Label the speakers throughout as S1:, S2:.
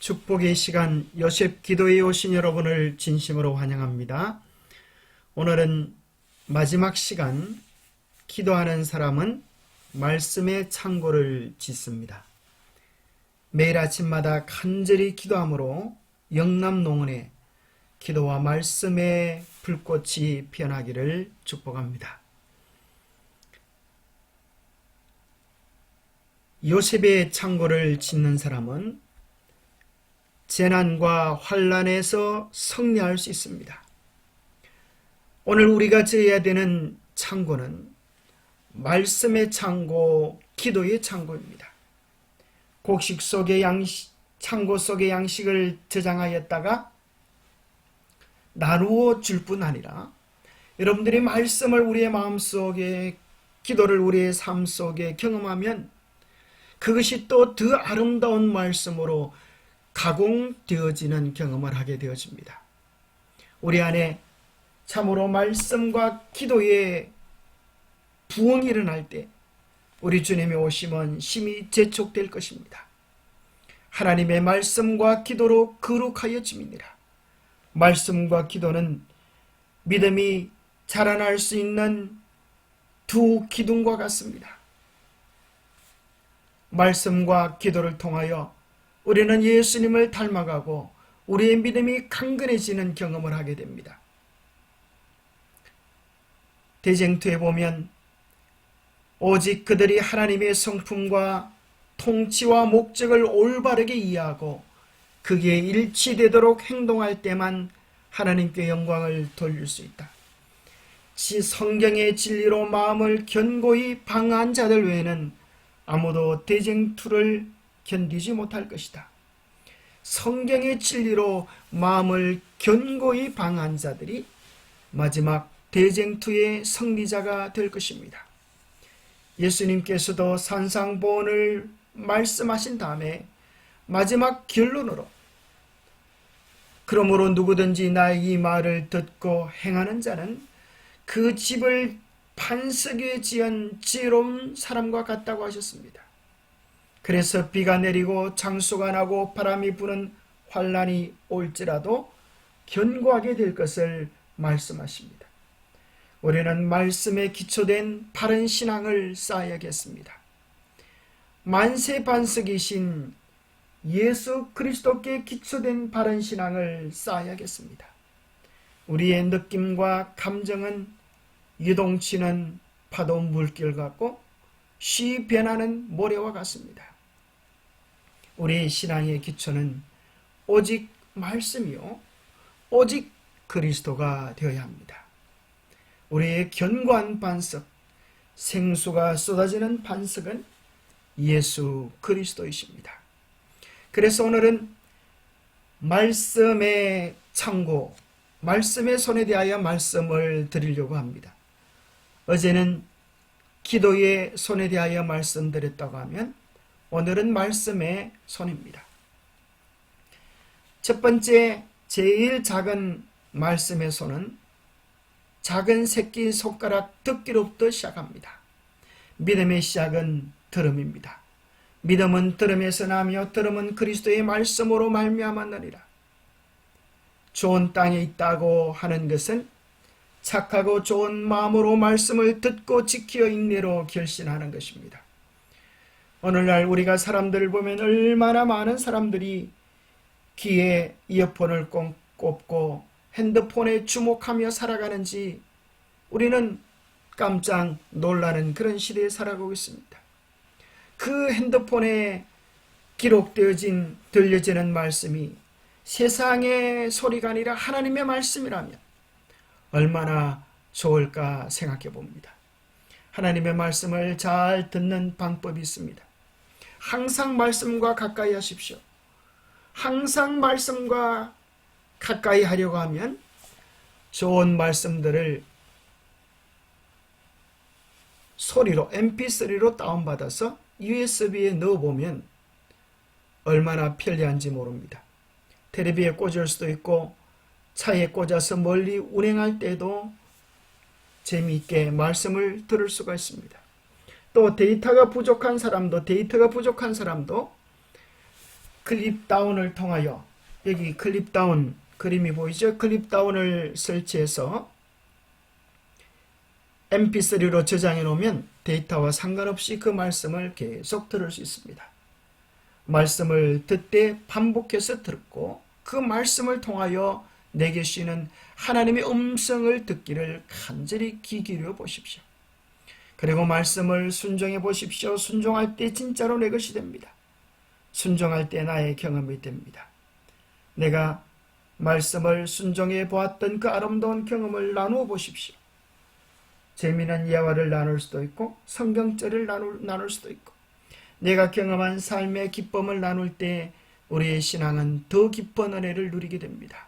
S1: 축복의 시간 요셉 기도에 오신 여러분을 진심으로 환영합니다. 오늘은 마지막 시간 기도하는 사람은 말씀의 창고를 짓습니다. 매일 아침마다 간절히 기도함으로 영남 농원에 기도와 말씀의 불꽃이 피어나기를 축복합니다. 요셉의 창고를 짓는 사람은 재난과 환난에서 승리할 수 있습니다. 오늘 우리가 지어야 되는 창고는 말씀의 창고, 기도의 창고입니다. 곡식 속의 창고 속의 양식을 저장하였다가 나누어 줄 뿐 아니라 여러분들이 말씀을 우리의 마음속에, 기도를 우리의 삶 속에 경험하면 그것이 또 더 아름다운 말씀으로 가공되어지는 경험을 하게 되어집니다. 우리 안에 참으로 말씀과 기도의 부흥이 일어날 때 우리 주님의 오심은 심히 재촉될 것입니다. 하나님의 말씀과 기도로 거룩하여짐이니라. 말씀과 기도는 믿음이 자라날 수 있는 두 기둥과 같습니다. 말씀과 기도를 통하여 우리는 예수님을 닮아가고 우리의 믿음이 강건해지는 경험을 하게 됩니다. 대쟁투에 보면 오직 그들이 하나님의 성품과 통치와 목적을 올바르게 이해하고 그게 일치되도록 행동할 때만 하나님께 영광을 돌릴 수 있다. 성경의 진리로 마음을 견고히 방한 자들 외에는 아무도 대쟁투를 견디지 못할 것이다. 성경의 진리로 마음을 견고히 방한 자들이 마지막 대쟁투의 승리자가 될 것입니다. 예수님께서도 산상보훈을 말씀하신 다음에 마지막 결론으로 그러므로 누구든지 나의 이 말을 듣고 행하는 자는 그 집을 반석에 지은 지혜로운 사람과 같다고 하셨습니다. 그래서 비가 내리고 장수가 나고 바람이 부는 환난이 올지라도 견고하게 될 것을 말씀하십니다. 우리는 말씀에 기초된 바른 신앙을 쌓아야겠습니다. 만세 반석이신 예수 그리스도께 기초된 바른 신앙을 쌓아야겠습니다. 우리의 느낌과 감정은 유동치는 파도 물결 같고 쉬 변하는 모래와 같습니다. 우리의 신앙의 기초는 오직 말씀이요 오직 그리스도가 되어야 합니다. 우리의 견고한 반석, 생수가 쏟아지는 반석은 예수 그리스도이십니다. 그래서 오늘은 말씀의 창고, 말씀의 손에 대하여 말씀을 드리려고 합니다. 어제는 기도의 손에 대하여 말씀드렸다고 하면 오늘은 말씀의 손입니다. 첫 번째, 제일 작은 말씀의 손은 작은 새끼 손가락 듣기로부터 시작합니다. 믿음의 시작은 들음입니다. 믿음은 들음에서 나며 들음은 그리스도의 말씀으로 말미암았느니라. 좋은 땅에 있다고 하는 것은 착하고 좋은 마음으로 말씀을 듣고 지키어 인내로 결신하는 것입니다. 오늘날 우리가 사람들을 보면 얼마나 많은 사람들이 귀에 이어폰을 꽂고 핸드폰에 주목하며 살아가는지 우리는 깜짝 놀라는 그런 시대에 살아가고 있습니다. 그 핸드폰에 기록되어진 들려지는 말씀이 세상의 소리가 아니라 하나님의 말씀이라면 얼마나 좋을까 생각해 봅니다. 하나님의 말씀을 잘 듣는 방법이 있습니다. 항상 말씀과 가까이 하십시오. 항상 말씀과 가까이 하려고 하면 좋은 말씀들을 소리로 mp3로 다운받아서 USB에 넣어보면 얼마나 편리한지 모릅니다. 텔레비에 꽂을 수도 있고 차에 꽂아서 멀리 운행할 때도 재미있게 말씀을 들을 수가 있습니다. 또 데이터가 부족한 사람도 클립다운을 통하여, 여기 클립다운 그림이 보이죠? 클립다운을 설치해서 mp3로 저장해 놓으면 데이터와 상관없이 그 말씀을 계속 들을 수 있습니다. 말씀을 듣되 반복해서 듣고 그 말씀을 통하여 내게 쉬는 하나님의 음성을 듣기를 간절히 귀 기울여 보십시오. 그리고 말씀을 순종해 보십시오. 순종할 때 진짜로 내 것이 됩니다. 순종할 때 나의 경험이 됩니다. 내가 말씀을 순종해 보았던 그 아름다운 경험을 나누어 보십시오. 재미난 예화를 나눌 수도 있고 성경절을 나눌 수도 있고, 내가 경험한 삶의 기쁨을 나눌 때 우리의 신앙은 더 깊은 은혜를 누리게 됩니다.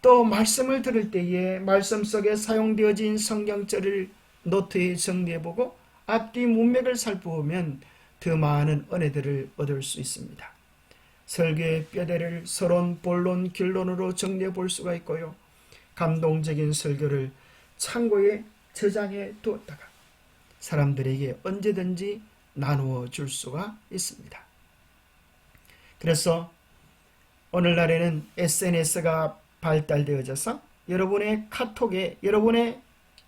S1: 또 말씀을 들을 때에 말씀 속에 사용되어진 성경절을 노트에 정리해보고 앞뒤 문맥을 살펴보면 더 많은 은혜들을 얻을 수 있습니다. 설교의 뼈대를 서론, 본론, 결론으로 정리해 볼 수가 있고요. 감동적인 설교를 창고에 저장해 두었다가 사람들에게 언제든지 나누어 줄 수가 있습니다. 그래서 오늘날에는 SNS가 발달되어져서 여러분의 카톡에, 여러분의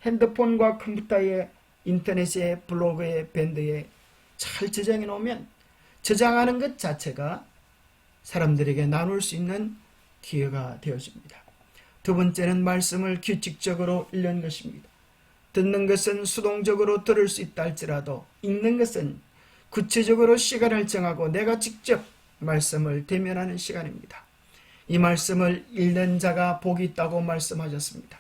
S1: 핸드폰과 컴퓨터에, 인터넷에, 블로그에, 밴드에 잘 저장해 놓으면 저장하는 것 자체가 사람들에게 나눌 수 있는 기회가 되어집니다. 두 번째는 말씀을 규칙적으로 읽는 것입니다. 듣는 것은 수동적으로 들을 수 있다 할지라도 읽는 것은 구체적으로 시간을 정하고 내가 직접 말씀을 대면하는 시간입니다. 이 말씀을 읽는 자가 복이 있다고 말씀하셨습니다.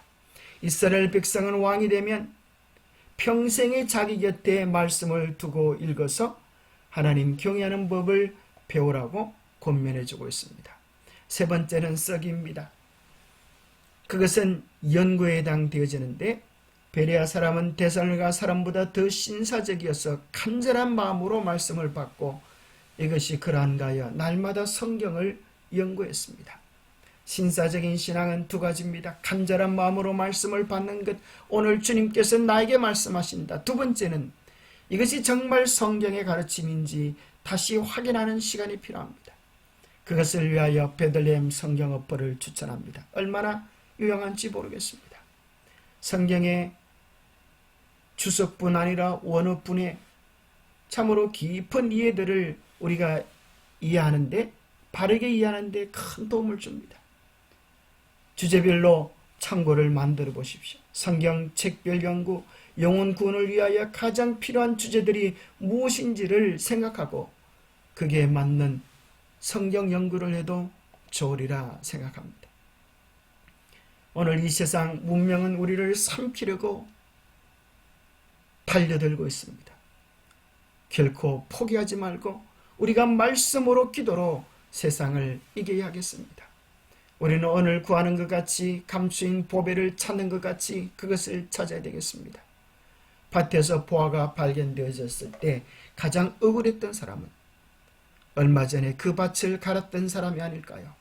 S1: 이스라엘 백성은 왕이 되면 평생에 자기 곁에 말씀을 두고 읽어서 하나님 경외하는 법을 배우라고 권면해주고 있습니다. 세 번째는 썩입니다. 그것은 연구에 해당되어지는데, 베레아 사람은 데살로니가 사람보다 더 신사적이어서 간절한 마음으로 말씀을 받고 이것이 그러한가 하여 날마다 성경을 연구했습니다. 신사적인 신앙은 두 가지입니다. 간절한 마음으로 말씀을 받는 것, 오늘 주님께서 나에게 말씀하신다. 두 번째는 이것이 정말 성경의 가르침인지 다시 확인하는 시간이 필요합니다. 그것을 위하여 베들레헴 성경어법을 추천합니다. 얼마나 유용한지 모르겠습니다. 성경의 주석뿐 아니라 원어뿐의 참으로 깊은 이해들을 우리가 이해하는데, 바르게 이해하는데 큰 도움을 줍니다. 주제별로 창고를 만들어 보십시오. 성경 책별 연구, 영혼 구원을 위하여 가장 필요한 주제들이 무엇인지를 생각하고 그게 맞는 성경 연구를 해도 좋으리라 생각합니다. 오늘 이 세상 문명은 우리를 삼키려고 달려들고 있습니다. 결코 포기하지 말고 우리가 말씀으로 기도로 세상을 이겨야 하겠습니다. 우리는 오늘 구하는 것 같이 감추인 보배를 찾는 것 같이 그것을 찾아야 되겠습니다. 밭에서 보화가 발견되어졌을 때 가장 억울했던 사람은 얼마 전에 그 밭을 갈았던 사람이 아닐까요?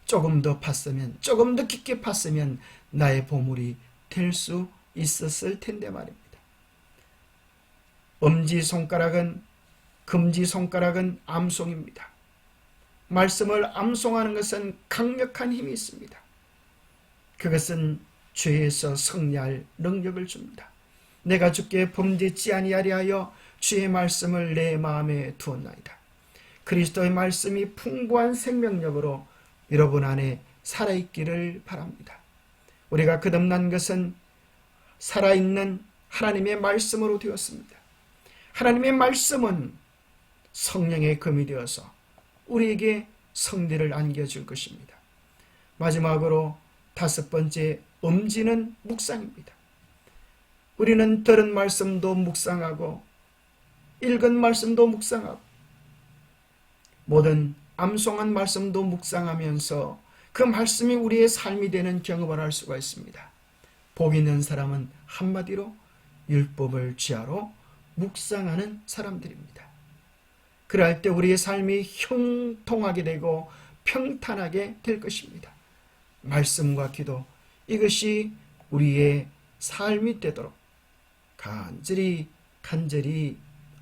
S1: 조금 더 팠으면, 조금 더 깊게 팠으면 나의 보물이 될 수 있었을 텐데 말입니다. 엄지손가락은, 금지손가락은 암송입니다. 말씀을 암송하는 것은 강력한 힘이 있습니다. 그것은 죄에서 승리할 능력을 줍니다. 내가 주께 범죄치 아니하리 하여 주의 말씀을 내 마음에 두었나이다. 그리스도의 말씀이 풍부한 생명력으로 여러분 안에 살아있기를 바랍니다. 우리가 거듭난 것은 살아있는 하나님의 말씀으로 되었습니다. 하나님의 말씀은 성령의 검이 되어서 우리에게 성리를 안겨줄 것입니다. 마지막으로 다섯 번째, 엄지는 묵상입니다. 우리는 들은 말씀도 묵상하고 읽은 말씀도 묵상하고 모든 암송한 말씀도 묵상하면서 그 말씀이 우리의 삶이 되는 경험을 할 수가 있습니다. 복 있는 사람은 한마디로 율법을 지하로 묵상하는 사람들입니다. 그럴 때 우리의 삶이 형통하게 되고 평탄하게 될 것입니다. 말씀과 기도, 이것이 우리의 삶이 되도록 간절히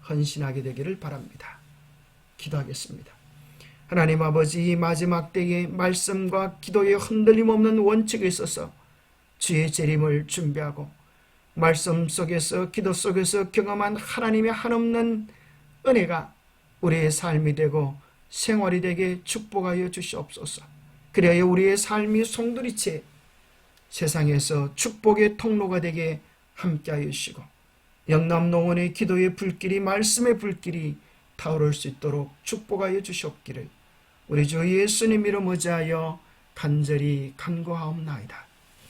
S1: 헌신하게 되기를 바랍니다. 기도하겠습니다. 하나님 아버지, 이 마지막 때에 말씀과 기도의 흔들림 없는 원칙에 있어서 주의 재림을 준비하고 말씀 속에서 기도 속에서 경험한 하나님의 한없는 은혜가 우리의 삶이 되고 생활이 되게 축복하여 주시옵소서. 그래야 우리의 삶이 송두리째 세상에서 축복의 통로가 되게 함께하여 주시고 영남농원의 기도의 불길이 말씀의 불길이 타오를 수 있도록 축복하여 주시옵기를 우리 주 예수님 이름 의지하여 간절히 간구하옵나이다.